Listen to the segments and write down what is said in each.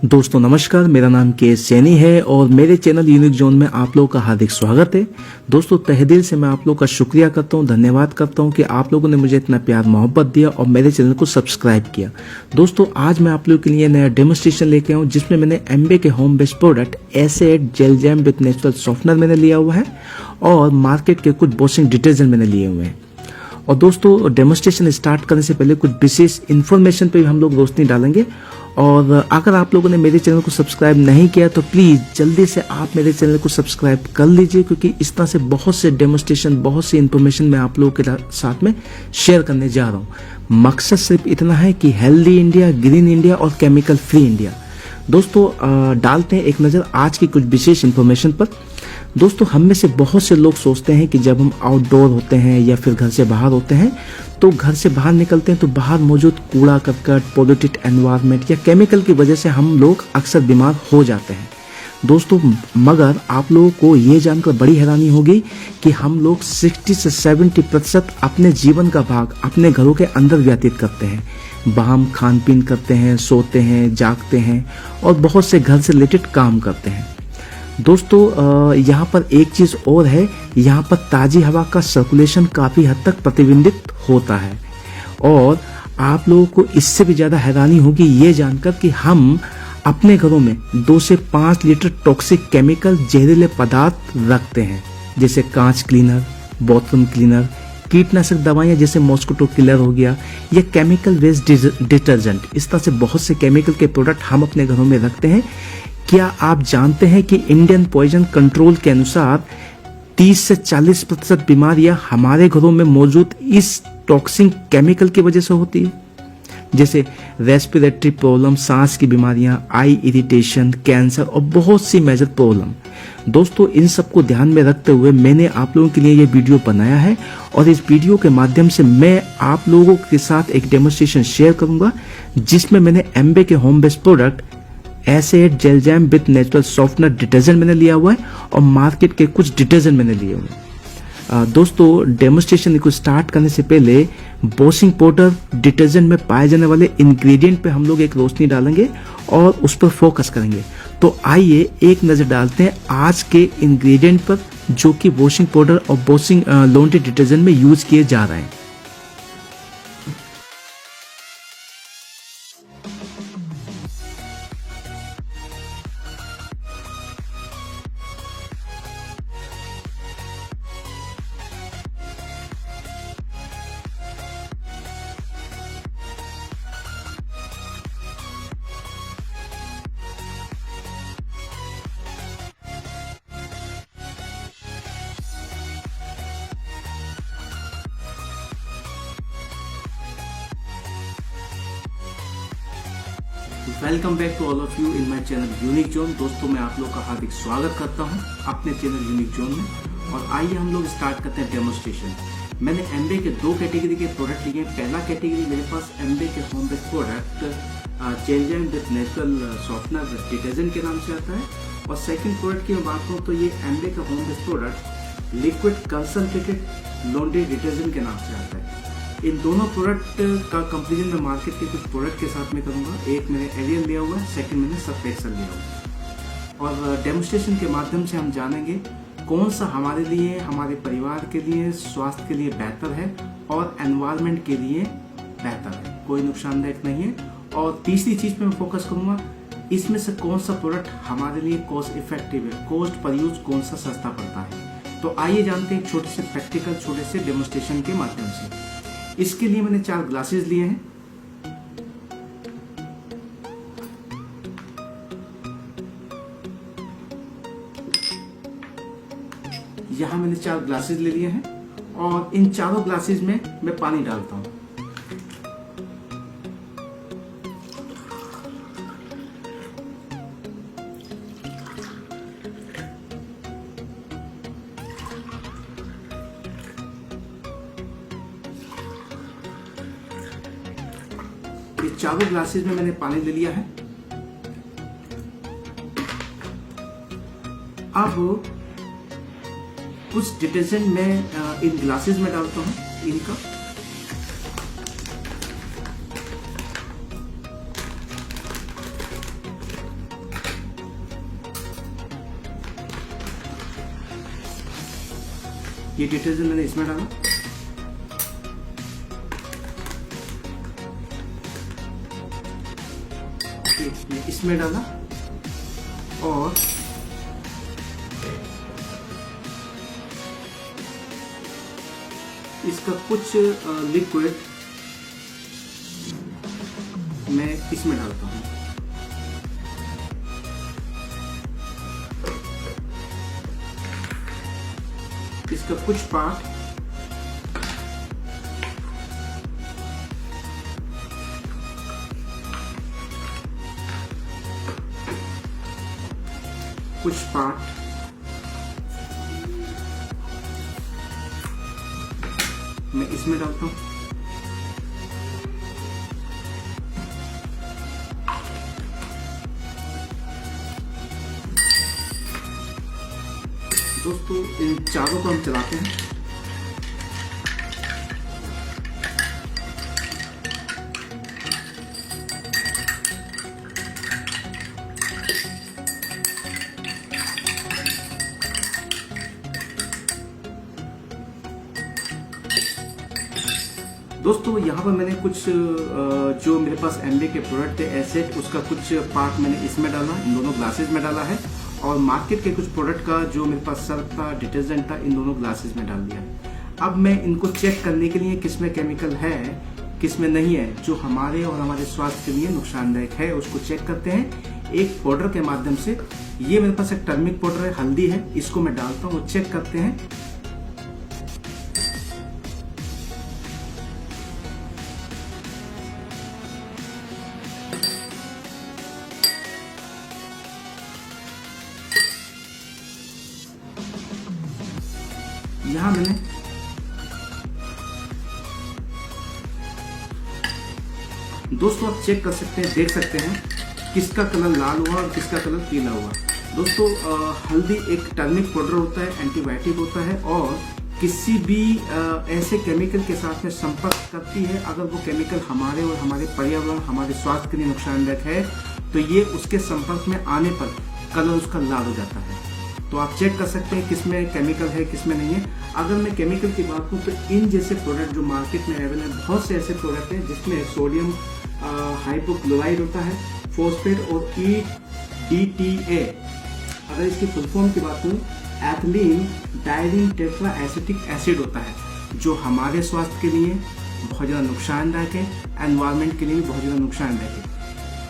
दोस्तों नमस्कार, मेरा नाम के सैनी है और मेरे चैनल यूनिक जोन में आप लोगों का हार्दिक स्वागत है। दोस्तों तहे दिल से मैं आप लोगों का शुक्रिया करता हूं, धन्यवाद करता हूं कि आप लोगों ने मुझे इतना प्यार मोहब्बत दिया और मेरे चैनल को सब्सक्राइब किया। दोस्तों आज मैं आप लोगों के लिए नया डेमोस्ट्रेशन लेके आऊँ जिसमें मैंने एमबे के होम बेस्ड प्रोडक्ट एस8 gel jam with natural softener मैंने लिया हुआ है और मार्केट के कुछ वॉशिंग डिटर्जेंट मैंने लिए हुए हैं। और दोस्तों डेमोस्ट्रेशन स्टार्ट करने से पहले कुछ विशेष इन्फॉर्मेशन पे हम लोग रोशनी डालेंगे। और अगर आप लोगों ने मेरे चैनल को सब्सक्राइब नहीं किया तो प्लीज़ जल्दी से आप मेरे चैनल को सब्सक्राइब कर लीजिए, क्योंकि इस तरह से बहुत से डेमोस्ट्रेशन, बहुत सी इन्फॉर्मेशन मैं आप लोगों के साथ में शेयर करने जा रहा हूँ। मकसद सिर्फ इतना है कि हेल्दी इंडिया, ग्रीन इंडिया और केमिकल फ्री इंडिया। दोस्तों डालते हैं एक नज़र आज की कुछ विशेष इन्फॉर्मेशन पर। दोस्तों हम में से बहुत से लोग सोचते हैं कि जब हम आउटडोर होते हैं या फिर घर से बाहर होते हैं तो घर से बाहर निकलते हैं तो बाहर मौजूद कूड़ा करकट, पोल्यूटेड एनवायरनमेंट या केमिकल की वजह से हम लोग अक्सर बीमार हो जाते हैं। दोस्तों मगर आप लोगों को ये जानकर बड़ी हैरानी होगी कि हम लोग 60 से 70% अपने जीवन का भाग अपने घरों के अंदर व्यतीत करते हैं। वहाँ हम खान पीन करते हैं, सोते हैं, जागते हैं और बहुत से घर से रिलेटेड काम करते हैं। दोस्तों यहाँ पर एक चीज़ और है, यहाँ पर ताज़ी हवा का सर्कुलेशन काफ़ी हद तक प्रतिबिंबित होता है। और आप लोगों को इससे भी ज़्यादा हैरानी होगी ये जानकर कि हम अपने घरों में 2 से 5 लीटर टॉक्सिक केमिकल, जहरीले पदार्थ रखते हैं, जैसे कांच क्लीनर, बाथरूम क्लीनर, कीटनाशक दवाइयाँ जैसे मॉस्किटो किलर हो गया या केमिकल वेस्ट डिटर्जेंट। इस तरह से बहुत से केमिकल के प्रोडक्ट हम अपने घरों में रखते हैं। क्या आप जानते हैं कि इंडियन पॉइजन कंट्रोल के अनुसार 30 से 40% बीमारियां हमारे घरों में मौजूद इस टॉक्सिक केमिकल की वजह से होती है, जैसे रेस्पिरेटरी प्रॉब्लम, सांस की बीमारियां, आई इरिटेशन, कैंसर और बहुत सी मेजर प्रॉब्लम। दोस्तों इन सबको ध्यान में रखते हुए मैंने आप लोगों के लिए ये वीडियो बनाया है और इस वीडियो के माध्यम से मैं आप लोगों के साथ एक डेमोस्ट्रेशन शेयर करूंगा जिसमें मैंने एमबे के होम बेस्ड प्रोडक्ट एस8 gel jam with natural softener detergent मैंने लिया हुआ है और मार्केट के कुछ डिटर्जेंट मैंने लिए हुए हैं। दोस्तों डेमोस्ट्रेशन को स्टार्ट करने से पहले वॉशिंग पाउडर डिटर्जेंट में पाए जाने वाले इंग्रेडिएंट पे हम लोग एक रोशनी डालेंगे और उस पर फोकस करेंगे। तो आइए एक नज़र डालते हैं आज के इंग्रेडिएंट पर जो कि वॉशिंग पाउडर और वॉशिंग लॉन्ड्री डिटर्जेंट में यूज किए जा रहे हैं। Welcome back to all of you in my channel unique zone. दोस्तों मैं आप लोग का हार्दिक स्वागत करता हूं अपने चैनल यूनिक जोन में। और आइए हम लोग स्टार्ट करते हैं डेमोस्ट्रेशन। मैंने एमबे के 2 कैटेगरी के प्रोडक्ट लिए हैं। पहला कैटेगरी मेरे पास एमबे के home based product gel jam with natural softener detergent के नाम से आता है। और सेकंड प्रोडक्ट की मैं बात करूँ तो ये एमबे का home based product liquid concentrated laundry detergent के नाम से आता है। इन दोनों प्रोडक्ट का कंपेरिजन मैं मार्केट के कुछ प्रोडक्ट के साथ में करूंगा। एक मैंने एरियल लिया हुआ है, सेकंड मैंने सर्फ एक्सेल लिया हुआ है। और डेमोस्ट्रेशन के माध्यम से हम जानेंगे कौन सा हमारे लिए, हमारे परिवार के लिए, स्वास्थ्य के लिए बेहतर है और एनवायरनमेंट के लिए बेहतर है, कोई नुकसानदायक नहीं है। और तीसरी चीज पे मैं फोकस करूंगा, इसमें से कौन सा प्रोडक्ट हमारे लिए कॉस्ट इफेक्टिव है, कॉस्ट पर यूज कौन सा सस्ता पड़ता है। तो आइए जानते हैं एक छोटे से प्रैक्टिकल, छोटे से डेमोस्ट्रेशन के माध्यम से। इसके लिए मैंने 4 ग्लासेस लिए हैं। यहां मैंने 4 ग्लासेस ले लिए हैं और इन चारों ग्लासेस में मैं पानी डालता हूं। ये चारों ग्लासेस में मैंने पानी ले लिया है। अब कुछ डिटर्जेंट मैं इन ग्लासेस में डालता हूं इनका। ये डिटर्जेंट मैंने इसमें डाला, ये इसमें डाला और इसका कुछ लिक्विड मैं इसमें डालता हूँ। इसका कुछ पार्ट मैं इसमें डालता हूँ। दोस्तों इन चारों को हम चलाते हैं। दोस्तों यहाँ पर मैंने कुछ जो मेरे पास एम्बे के प्रोडक्ट थे एसेट, उसका कुछ पार्ट मैंने इसमें डाला, इन दोनों ग्लासेस में डाला है, और मार्केट के कुछ प्रोडक्ट का जो मेरे पास सर्फ था, डिटर्जेंट था, इन दोनों ग्लासेस में डाल दिया है। अब मैं इनको चेक करने के लिए किसमें केमिकल है किसमें नहीं है, जो हमारे और हमारे स्वास्थ्य के लिए नुकसानदायक है, उसको चेक करते हैं एक पाउडर के माध्यम से। ये मेरे पास एक टर्मिक पाउडर है, हल्दी है, इसको मैं डालता हूँ, चेक करते हैं। यहाँ मैंने दोस्तों आप चेक कर सकते हैं, देख सकते हैं किसका कलर लाल हुआ और किसका कलर पीला हुआ। दोस्तों हल्दी एक टर्मिक पाउडर होता है, एंटीबायोटिक होता है, और किसी भी ऐसे केमिकल के साथ में संपर्क करती है, अगर वो केमिकल हमारे और हमारे पर्यावरण, हमारे स्वास्थ्य के लिए नुकसानदायक है, तो ये उसके संपर्क में आने पर कलर उसका लाल हो जाता है। तो आप चेक कर सकते हैं किसमें केमिकल है किसमें नहीं है। अगर मैं केमिकल की बात करूँ तो इन जैसे प्रोडक्ट जो मार्केट में अवेलेबल है, बहुत से ऐसे प्रोडक्ट हैं जिसमें सोडियम हाइपोक्लोराइड होता है, फॉस्फेट और EDTA। अगर इसकी फुल फॉर्म की बात करूँ, एथिलीन डाइलीन टेट्रा एसिटिक एसिड होता है, जो हमारे स्वास्थ्य के लिए बहुत ज़्यादा नुकसानदायक है, एनवायरनमेंट के लिए भी बहुत ज़्यादा नुकसानदायक है।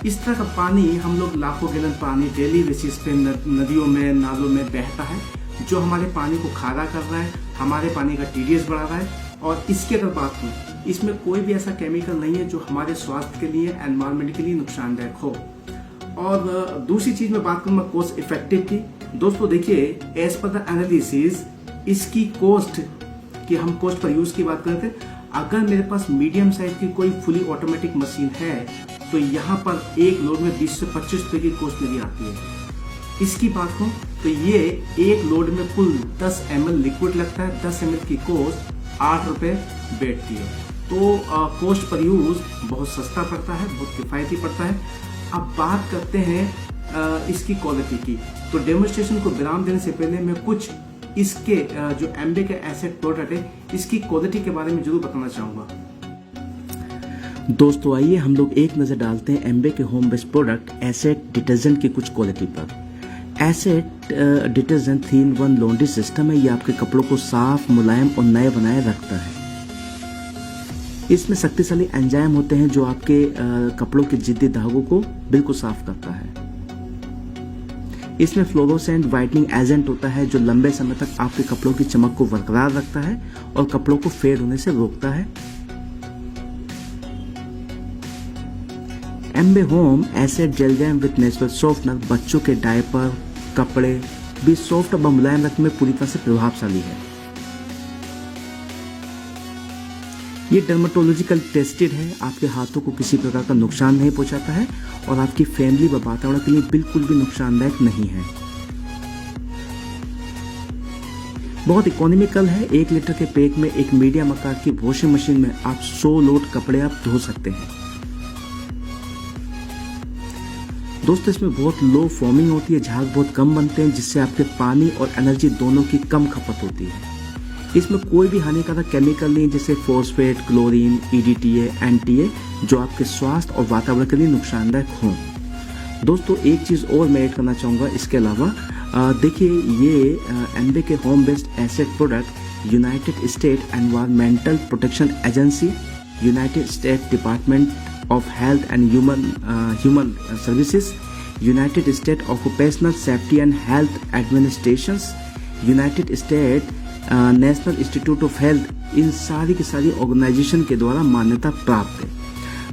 इस तरह का पानी हम लोग लाखों गैलन पानी डेली बेसिस पे नदियों में, नालों में बहता है, जो हमारे पानी को खारा कर रहा है, हमारे पानी का TDS बढ़ा रहा है। और इसकी अगर बात करूँ, इसमें कोई भी ऐसा केमिकल नहीं है जो हमारे स्वास्थ्य के लिए, एनवायरनमेंट के लिए नुकसानदायक हो। और दूसरी चीज में बात करूँ मैं कॉस्ट इफेक्टिव की। दोस्तों देखिए, एज पर द एनालिसिस इसकी कॉस्ट की, हम कॉस्ट पर यूज की बात करते हैं, अगर मेरे पास मीडियम साइज की कोई फुली ऑटोमेटिक मशीन है तो यहाँ पर एक लोड में 20 से 25 रुपए की कॉस्ट मेरी आती है। इसकी बात करूँ तो ये एक लोड में कुल 10 ml लिक्विड लगता है, 10 ml की कॉस्ट 8 रुपए बैठती है। तो कॉस्ट पर यूज बहुत सस्ता पड़ता है, बहुत किफायती पड़ता है। अब बात करते हैं इसकी क्वालिटी की। तो डेमोन्स्ट्रेशन को विराम देने से पहले मैं कुछ इसके जो एम्बे के एसेट प्रोडक्ट है, इसकी क्वालिटी के बारे में जरूर बताना चाहूँगा। दोस्तों आइए हम लोग एक नज़र डालते हैं एम्बे के home based product asset detergent की कुछ क्वालिटी पर। Asset detergent 3-in-1 laundry system है। ये आपके कपड़ों को साफ, मुलायम और नए बनाए रखता है। इसमें शक्तिशाली एंजाइम होते हैं जो आपके कपड़ों के जिद्दी धागों को बिल्कुल साफ करता है। इसमें फ्लोरोसेंट वाइटनिंग एजेंट होता है जो लंबे समय तक आपके कपड़ों की चमक को बरकरार रखता है और कपड़ों को फेड होने से रोकता है। Amway home S A eight gel jam with natural softener बच्चों के डायपर, कपड़े भी सॉफ्ट और मुलायम रखने में पूरी तरह से प्रभावशाली है। ये डर्मेटोलॉजिकल टेस्टेड है, आपके हाथों को किसी प्रकार का नुकसान नहीं पहुंचाता है और आपकी फैमिली व वातावरण के लिए बिल्कुल भी नुकसानदायक नहीं है। बहुत इकोनॉमिकल है। 1 लीटर के पैक में एक मीडियम आकार की वॉशिंग मशीन में आप 100 लोड कपड़े आप धो सकते हैं। दोस्तों इसमें बहुत लो फॉर्मिंग होती है, झाग बहुत कम बनते हैं, जिससे आपके पानी और एनर्जी दोनों की कम खपत होती है। इसमें कोई भी हानिकारक केमिकल नहीं जैसे फॉस्फेट, क्लोरीन, EDTA, NTA जो आपके स्वास्थ्य और वातावरण के लिए नुकसानदायक हों। दोस्तों एक चीज़ और मैं ऐड करना चाहूँगा इसके अलावा, देखिए ये एमबे के home based S A eight product United State environmental protection agency, United State department of health and human services, United State occupational safety and health administrations, United State national institute of health, इन सारी की सारी organisation के द्वारा मान्यता प्राप्त है।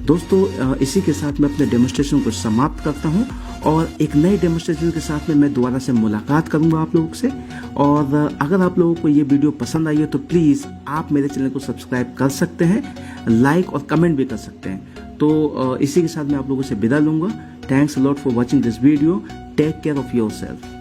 दोस्तों इसी के साथ मैं अपने डेमोन्स्ट्रेशन को समाप्त करता हूं और एक नए डेमोन्स्ट्रेशन के साथ में मैं दोबारा से मुलाकात करूंगा आप लोगों से। और अगर आप लोगों को ये वीडियो पसंद आई है तो प्लीज़ आप मेरे चैनल को सब्सक्राइब कर सकते हैं, लाइक और कमेंट भी कर सकते हैं। तो इसी के साथ मैं आप लोगों से विदा लूंगा। Thanks a lot for watching this video. Take care of yourself.